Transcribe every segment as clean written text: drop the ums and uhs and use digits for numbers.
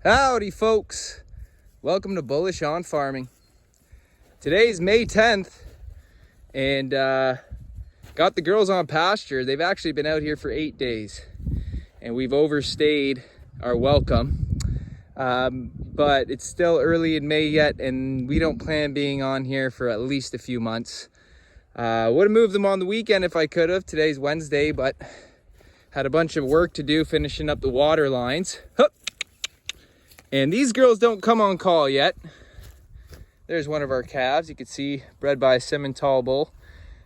Howdy folks, welcome to Bullish on Farming. Today's May 10th and got the girls on pasture. They've actually been out here for 8 days and we've overstayed our welcome, but it's still early in May yet and we don't plan being on here for at least a few months. Would have moved them on the weekend if I could have. Today's Wednesday, but had a bunch of work to do finishing up the water lines. Hup. And these girls don't come on call yet. There's one of our calves, you can see, bred by a Simmental bull.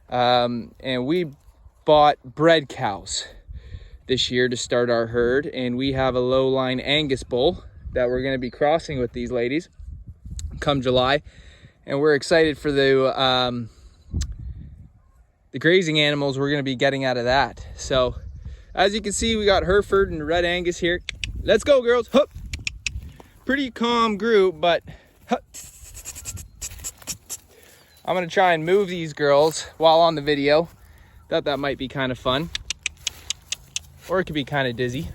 And we bought bred cows this year to start our herd. And we have a low line Angus bull that we're gonna be crossing with these ladies come July. And we're excited for the grazing animals we're gonna be getting out of that. So as you can see, we got Hereford and Red Angus here. Let's go, girls. Hup. Pretty calm group, but I'm gonna try and move these girls while on the video. Thought that might be kind of fun, or it could be kind of dizzy,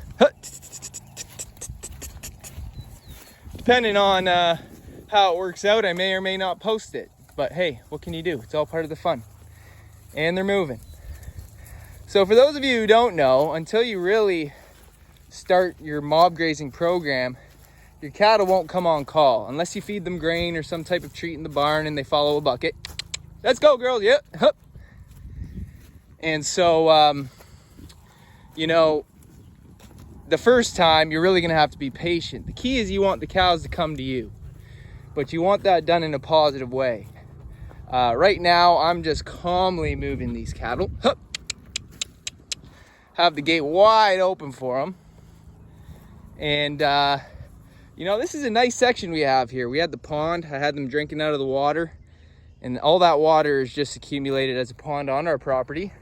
depending on how it works out. I may or may not post it, but hey, what can you do? It's all part of the fun. And they're moving. So for those of you who don't know, until you really start your mob grazing program, your cattle won't come on call unless you feed them grain or some type of treat in the barn and they follow a bucket. Let's go, girls. Yep. Hup. And so, you know, the first time you're really going to have to be patient. The key is you want the cows to come to you, but you want that done in a positive way. Right now, I'm just calmly moving these cattle. Hup. Have the gate wide open for them. And, you know, this is a nice section we have here. We had the pond. I had them drinking out of the water. And all that water is just accumulated as a pond on our property.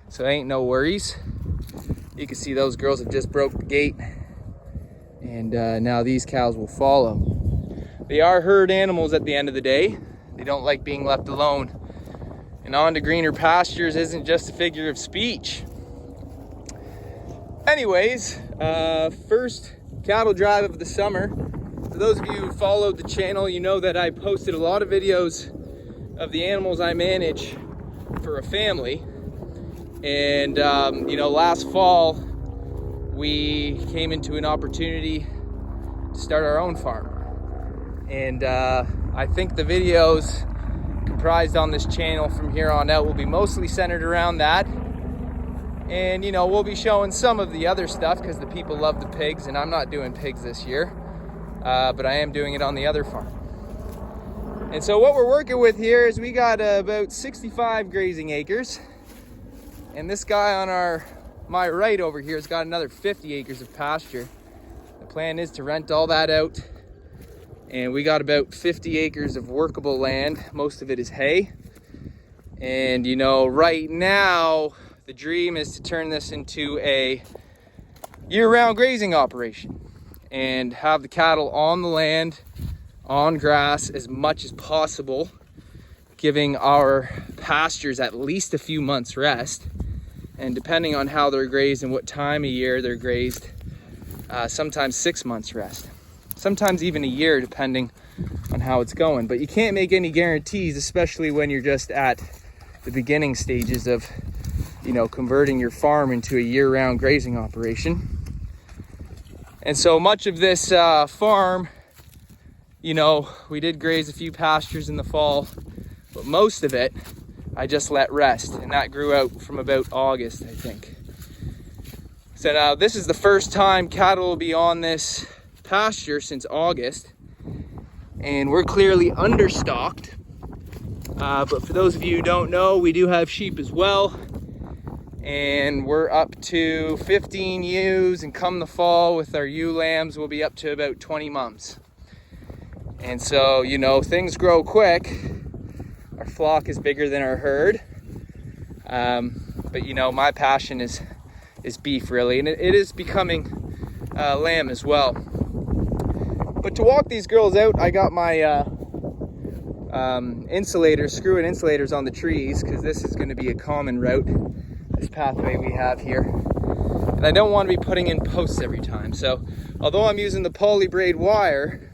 So ain't no worries. You can see those girls have just broke the gate. And now these cows will follow. They are herd animals at the end of the day. They don't like being left alone. And on to greener pastures isn't just a figure of speech. Anyways, first cattle drive of the summer. For those of you who followed the channel, you know that I posted a lot of videos of the animals I manage for a family. And you know, last fall we came into an opportunity to start our own farm. And I think the videos comprised on this channel from here on out will be mostly centered around that. And, you know, we'll be showing some of the other stuff because the people love the pigs, and I'm not doing pigs this year, but I am doing it on the other farm. And so what we're working with here is we got about 65 grazing acres, and this guy on my right over here has got another 50 acres of pasture. The plan is to rent all that out, and we got about 50 acres of workable land. Most of it is hay. And, you know, right now, the dream is to turn this into a year-round grazing operation and have the cattle on the land, on grass as much as possible, giving our pastures at least a few months rest. And depending on how they're grazed and what time of year they're grazed, sometimes 6 months rest, sometimes even a year, depending on how it's going. But you can't make any guarantees, especially when you're just at the beginning stages of, you know, converting your farm into a year-round grazing operation. And so much of this farm, you know, we did graze a few pastures in the fall, but most of it I just let rest, and that grew out from about August, I think. So now this is the first time cattle will be on this pasture since August, and we're clearly understocked. But for those of you who don't know, we do have sheep as well. And we're up to 15 ewes, and come the fall with our ewe lambs, we'll be up to about 20 mums. And so, you know, things grow quick. Our flock is bigger than our herd. But you know, my passion is beef, really, and it is becoming lamb as well. But to walk these girls out, I got my insulators, screw-in insulators on the trees, because this is going to be a common route, this pathway we have here. And I don't want to be putting in posts every time. So Although I'm using the poly braid wire,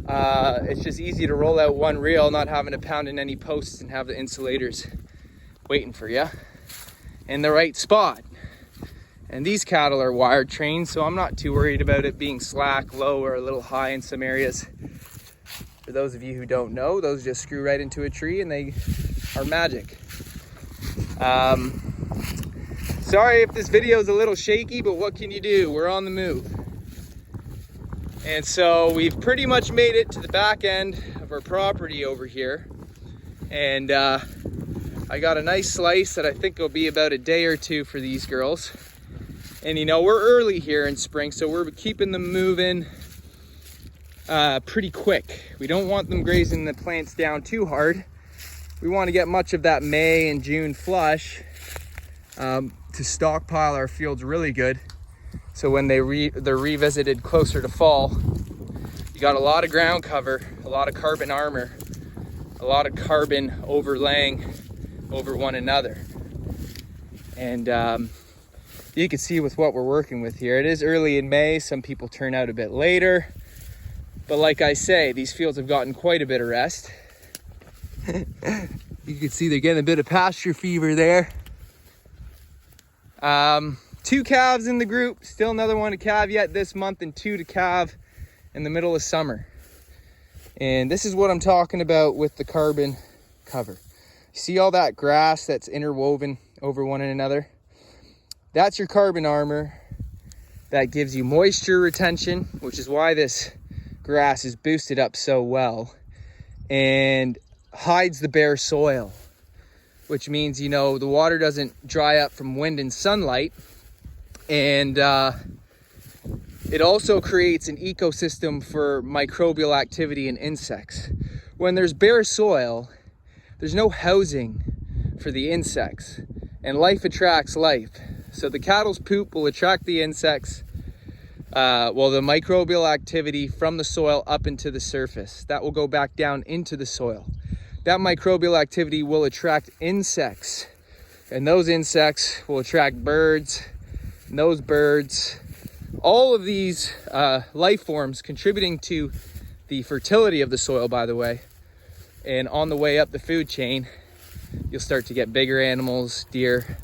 it's just easy to roll out one reel, not having to pound in any posts and have the insulators waiting for you in the right spot. And these cattle are wired trained, so I'm not too worried about it being slack, low, or a little high in some areas. For those of you who don't know, those just screw right into a tree and they are magic. Sorry if this video is a little shaky, but what can you do? We're on the move. And so we've pretty much made it to the back end of our property over here. And I got a nice slice that I think will be about a day or two for these girls. And you know, we're early here in spring, so we're keeping them moving pretty quick. We don't want them grazing the plants down too hard. We want to get much of that May and June flush to stockpile our fields really good. So when they're revisited closer to fall, you got a lot of ground cover, a lot of carbon armor, a lot of carbon overlaying over one another. And you can see with what we're working with here, it is early in May. Some people turn out a bit later. But like I say, these fields have gotten quite a bit of rest. You can see they're getting a bit of pasture fever there. 2 calves in the group, still another one to calve yet this month, and 2 to calve in the middle of summer. And this is what I'm talking about with the carbon cover. You see all that grass that's interwoven over one another? That's your carbon armor that gives you moisture retention, which is why this grass is boosted up so well, and hides the bare soil, which means, you know, the water doesn't dry up from wind and sunlight. And it also creates an ecosystem for microbial activity and insects. When there's bare soil, there's no housing for the insects, and life attracts life. So the cattle's poop will attract the insects, the microbial activity from the soil up into the surface. That will go back down into the soil. That microbial activity will attract insects, and those insects will attract birds, and those birds, all of these life forms contributing to the fertility of the soil, by the way. And on the way up the food chain, you'll start to get bigger animals, deer.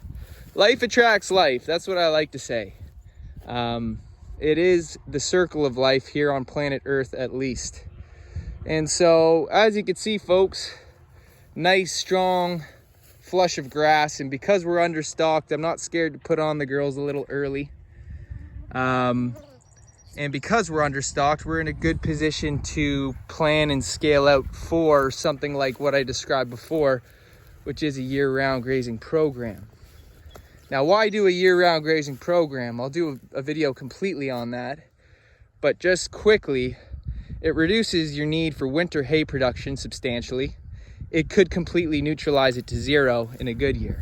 Life attracts life. That's what I like to say. It is the circle of life here on planet Earth, at least. And so, as you can see, folks, nice, strong flush of grass. And because we're understocked, I'm not scared to put on the girls a little early. And because we're understocked, we're in a good position to plan and scale out for something like what I described before, which is a year-round grazing program. Now, why do a year-round grazing program? I'll do a video completely on that. But just quickly, it reduces your need for winter hay production substantially. It could completely neutralize it to zero in a good year.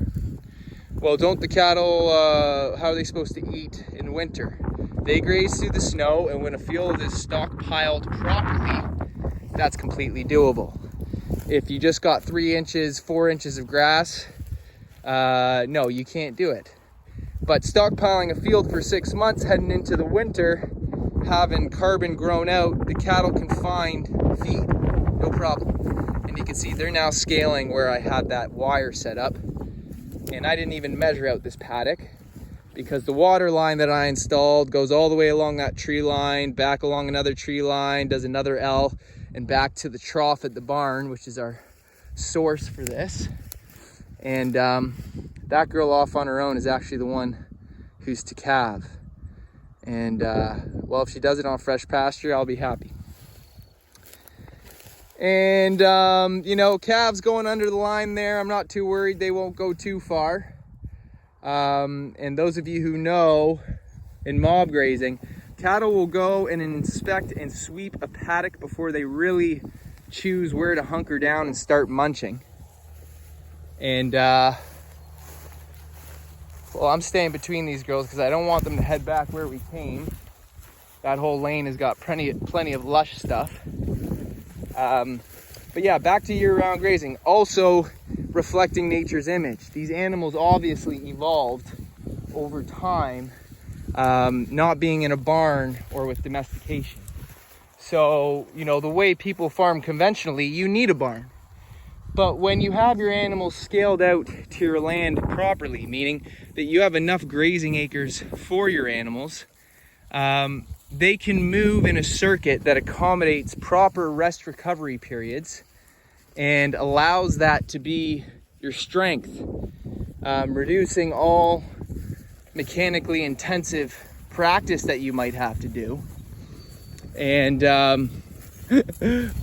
Well, don't the cattle, how are they supposed to eat in winter? They graze through the snow, and when a field is stockpiled properly, that's completely doable. If you just got 3 inches, 4 inches of grass, no, you can't do it. But stockpiling a field for 6 months heading into the winter, having carbon grown out, the cattle can find feed, no problem. And you can see they're now scaling where I had that wire set up. And I didn't even measure out this paddock because the water line that I installed goes all the way along that tree line, back along another tree line, does another L, and back to the trough at the barn, which is our source for this. And that girl off on her own is actually the one who's to calve. And well, if she does it on fresh pasture, I'll be happy. And you know, calves going under the line there, I'm not too worried. They won't go too far. And those of you who know, in mob grazing, cattle will go and inspect and sweep a paddock before they really choose where to hunker down and start munching. And well, I'm staying between these girls because I don't want them to head back where we came. That whole lane has got plenty of lush stuff. But yeah, back to year-round grazing. Also reflecting nature's image. These animals obviously evolved over time not being in a barn or with domestication. So, you know, the way people farm conventionally, you need a barn. But when you have your animals scaled out to your land properly, meaning that you have enough grazing acres for your animals, they can move in a circuit that accommodates proper rest recovery periods and allows that to be your strength, reducing all mechanically intensive practice that you might have to do. And I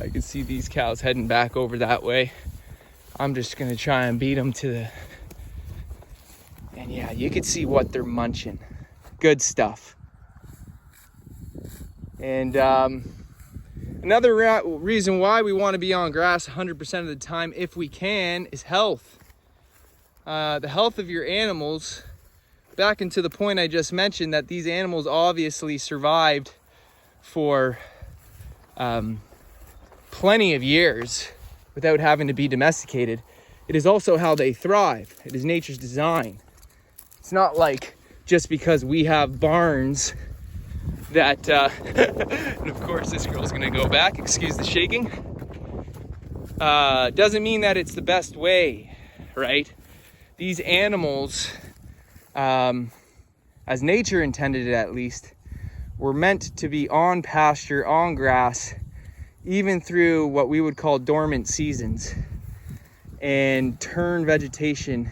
can see these cows heading back over that way. I'm just gonna try and beat them to the, and yeah, you can see what they're munching. Good stuff. And another reason why we want to be on grass 100% of the time, if we can, is health. The health of your animals, back into the point I just mentioned, that these animals obviously survived for plenty of years without having to be domesticated. It is also how they thrive. It is nature's design. It's not like just because we have barns that, and of course this girl's gonna go back, excuse the shaking, doesn't mean that it's the best way, right? These animals, as nature intended it at least, were meant to be on pasture, on grass, even through what we would call dormant seasons, and turn vegetation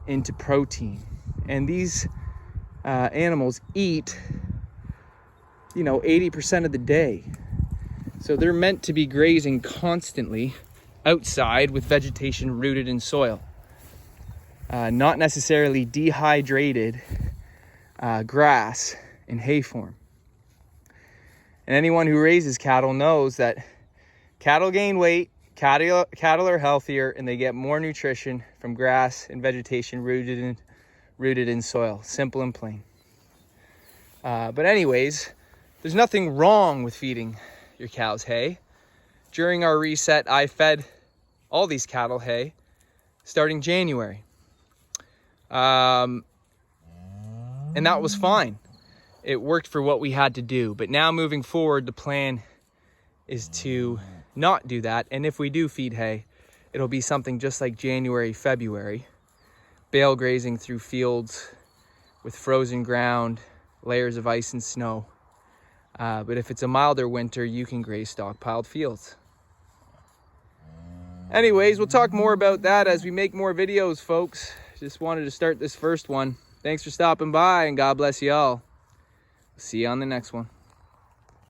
into protein. And these animals eat, 80% of the day. So they're meant to be grazing constantly outside with vegetation rooted in soil. Not necessarily dehydrated grass in hay form. And anyone who raises cattle knows that cattle gain weight, cattle are healthier, and they get more nutrition from grass and vegetation rooted in soil. Simple and plain. But anyways, there's nothing wrong with feeding your cows hay. During our reset, I fed all these cattle hay starting January. And that was fine. It worked for what we had to do. But now moving forward, the plan is to not do that. And if we do feed hay, it'll be something just like January, February. Bale grazing through fields with frozen ground, layers of ice and snow. But if it's a milder winter, you can graze stockpiled fields. Anyways, we'll talk more about that as we make more videos, folks. Just wanted to start this first one. Thanks for stopping by, and God bless you all. See you on the next one.